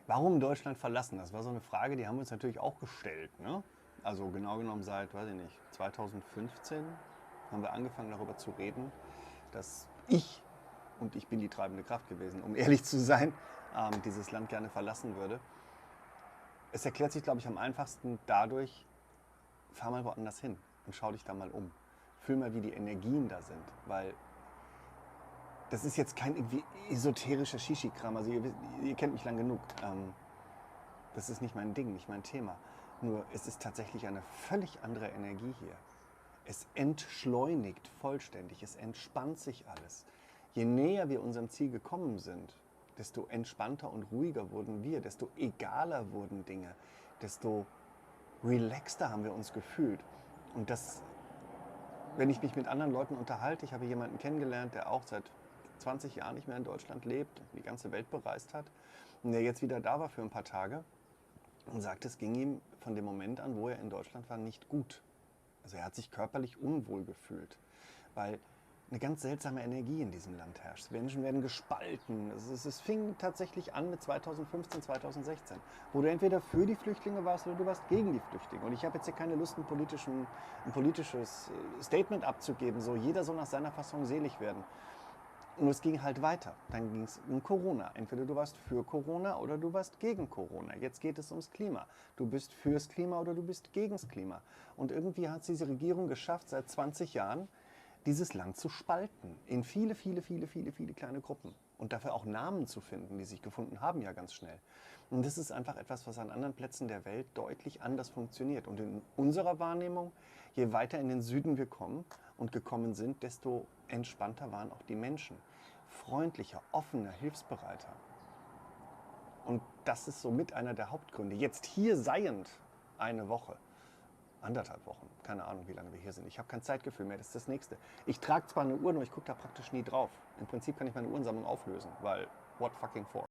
Warum Deutschland verlassen? Das war so eine Frage, die haben wir uns natürlich auch gestellt. Ne? Also genau genommen seit, weiß ich nicht, 2015 haben wir angefangen darüber zu reden, dass ich, und ich bin die treibende Kraft gewesen, um ehrlich zu sein, dieses Land gerne verlassen würde. Es erklärt sich, glaube ich, am einfachsten dadurch, fahr mal woanders hin und schau dich da mal um. Fühl mal, wie die Energien da sind, weil das ist jetzt kein irgendwie esoterischer Shishi-Kram. Also ihr kennt mich lang genug. Das ist nicht mein Ding, nicht mein Thema. Nur es ist tatsächlich eine völlig andere Energie hier. Es entschleunigt vollständig, es entspannt sich alles. Je näher wir unserem Ziel gekommen sind, desto entspannter und ruhiger wurden wir, desto egaler wurden Dinge, desto relaxter haben wir uns gefühlt. Und das, wenn ich mich mit anderen Leuten unterhalte, ich habe jemanden kennengelernt, der auch seit 20 Jahren nicht mehr in Deutschland lebt, die ganze Welt bereist hat und der jetzt wieder da war für ein paar Tage und sagte, es ging ihm von dem Moment an, wo er in Deutschland war, nicht gut. Also er hat sich körperlich unwohl gefühlt, weil eine ganz seltsame Energie in diesem Land herrscht. Menschen werden gespalten. Es fing tatsächlich an mit 2015, 2016, wo du entweder für die Flüchtlinge warst oder du warst gegen die Flüchtlinge. Und ich habe jetzt hier keine Lust, ein politisches Statement abzugeben, so jeder soll nach seiner Fassung selig werden. Und es ging halt weiter. Dann ging es um Corona. Entweder du warst für Corona oder du warst gegen Corona. Jetzt geht es ums Klima. Du bist fürs Klima oder du bist gegens Klima. Und irgendwie hat es diese Regierung geschafft, seit 20 Jahren dieses Land zu spalten in viele, viele, viele, viele, viele kleine Gruppen. Und dafür auch Namen zu finden, die sich gefunden haben ja ganz schnell. Und das ist einfach etwas, was an anderen Plätzen der Welt deutlich anders funktioniert. Und in unserer Wahrnehmung, je weiter in den Süden wir kommen und gekommen sind, desto entspannter waren auch die Menschen. Freundlicher, offener, hilfsbereiter. Und das ist somit einer der Hauptgründe. Jetzt hier seiend eine Woche, 1,5 Wochen, keine Ahnung, wie lange wir hier sind. Ich habe kein Zeitgefühl mehr, das ist das Nächste. Ich trage zwar eine Uhr, nur ich gucke da praktisch nie drauf. Im Prinzip kann ich meine Uhrensammlung auflösen, weil what fucking for?